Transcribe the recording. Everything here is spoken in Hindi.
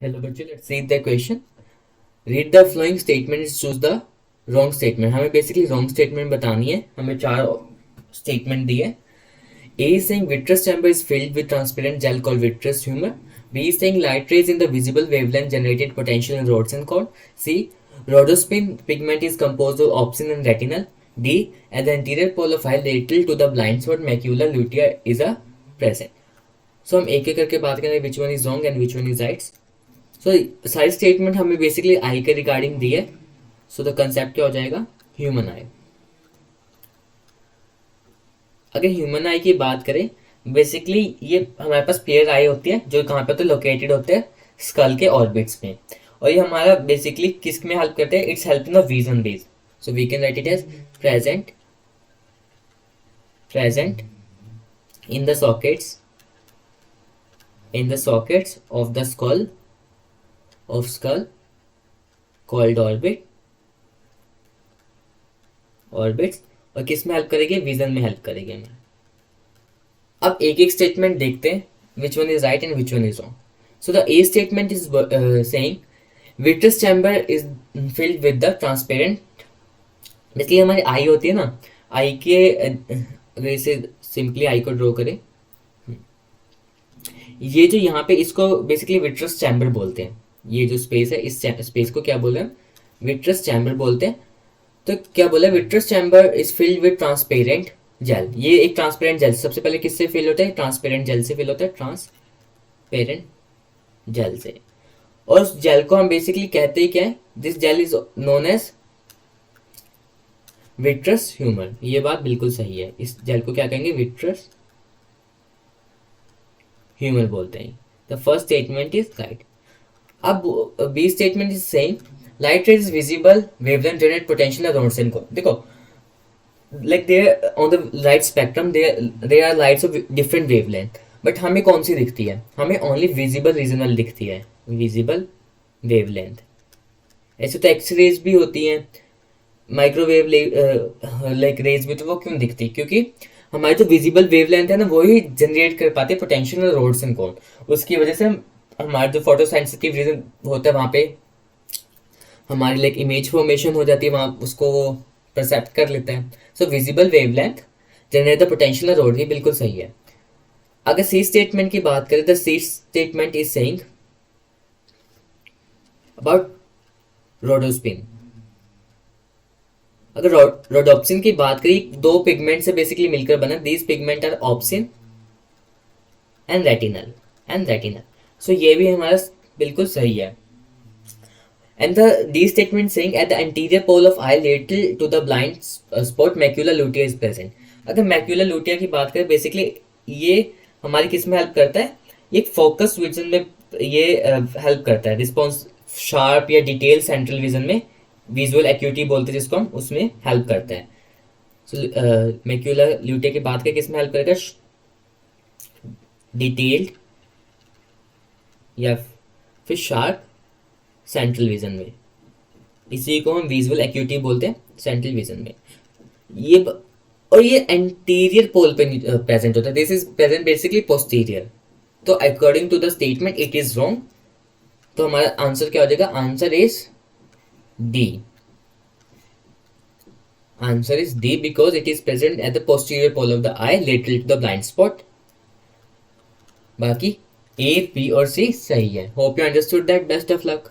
हेलो बच्चों, let's read the question. Read the following statement, choose the wrong statement. हमें बेसिकली रॉन्ग स्टेटमेंट बतानी है. हमें चार स्टेटमेंट दिए. A is saying vitreous chamber is filled with transparent gel called vitreous humor. B is saying light rays in the visible wavelength generated potential in rods and cone. C, rhodospin pigment is composed of opsin and retinal. D, at the anterior pole of eye lateral to the blind spot macula lutea is a present. So हम एक एक करके बात करें which one is wrong and which one is right. सो सारी स्टेटमेंट हमें बेसिकली आई के रिगार्डिंग दी है. सो द कंसेप्ट क्या हो जाएगा? ह्यूमन आई. अगर ह्यूमन आई की बात करें, बेसिकली ये हमारे पास पेयर आई होती है जो कहाँ पे होते हैं, लोकेटेड होते हैं स्कल के ऑर्बिट्स में. और ये हमारा बेसिकली किस में हेल्प करते हैं? It's help in the vision base. So we can write it as present present in the sockets of the skull called orbits. और किस में हेल्प करेगी? विजन में हेल्प करेगी हमें. अब एक एक स्टेटमेंट देखते हैं which one is right and which one is wrong. So the A statement is saying vitreous chamber is filled with the transparent. Basically हमारी आई होती है ना, आई के अगर इसे सिंपली आई को ड्रॉ करें, ये जो यहाँ पे इसको बेसिकली विट्रस चैम्बर बोलते हैं. ये जो स्पेस है, इस स्पेस को क्या बोल रहे हैं? विट्रस चैम्बर बोलते हैं. तो क्या बोला? Vitreous chamber is filled with transparent gel. ये एक ट्रांसपेरेंट जेल सबसे पहले किससे फिल होता है? ट्रांसपेरेंट जेल से फिल होता है, ट्रांसपेरेंट जेल से. और उस जेल को हम बेसिकली कहते ही क्या है? This gel is known as vitreous humour. ये बात बिल्कुल सही है. इस जेल को क्या कहेंगे? विट्रस ह्यूमर बोलते हैं. The first statement is right. अब B statement is saying light rays is visible wavelength generate potential around and cone. देखो, like they on the light spectrum they are lights of different wavelength, but हमें कौन सी दिखती है? हमें only visible regional दिखती है, visible wavelength. ऐसे तो एक्स रेज भी होती हैं, माइक्रोवेव लाइक रेज भी, तो वो क्यों दिखती? क्योंकि हमारी जो विजिबल वेवलेंथ है ना, वो ही जनरेट कर पाते पोटेंशियल रोड्स एंड कोन. उसकी वजह से हमारे जो फोटो सेंसिटिव रीजन होता है वहाँ पे हमारी लाइक इमेज फॉर्मेशन हो जाती है, वहाँ उसको वो परसेप्ट कर लेता है. सो visible wavelength generate the potential road, ये बिल्कुल सही है. अगर सी स्टेटमेंट की बात करें, the C statement is saying about rhodopsin. अगर रोडोप्सिन की बात करें, दो पिगमेंट से बेसिकली मिलकर बना. These pigment are opsin and retinal. So ये भी हमारा बिल्कुल सही है. And the D statement saying at the anterior pole of eye lateral to the blind spot macula lutea is present. अगर macula lutea की बात करें, बेसिकली ये हमारी किस में हेल्प करता है? ये फोकस विजन में ये हेल्प करता है. रिस्पॉन्स शार्प या डिटेल सेंट्रल विजन में, विजुअल एक्यूटी बोलते हैं जिसको हम, उसमें हेल्प करता है. सो मैक्यूला ल्यूटिया की बात करें, किस में हेल्प करेगा? डिटेल्ड या फिर शार्प सेंट्रल विजन में. इसी को हम विजुअल एक्यूटी बोलते हैं सेंट्रल विजन में. ये और ये एंटीरियर पोल पे प्रेजेंट होता है. This is present basically posterior. तो according to the statement it is wrong. तो हमारा आंसर क्या हो जाएगा? Answer is D. Answer is D because it is present at the posterior pole of the eye lateral to the blind spot. बाकी ए, बी और सी सही है. Hope you understood that. Best of luck.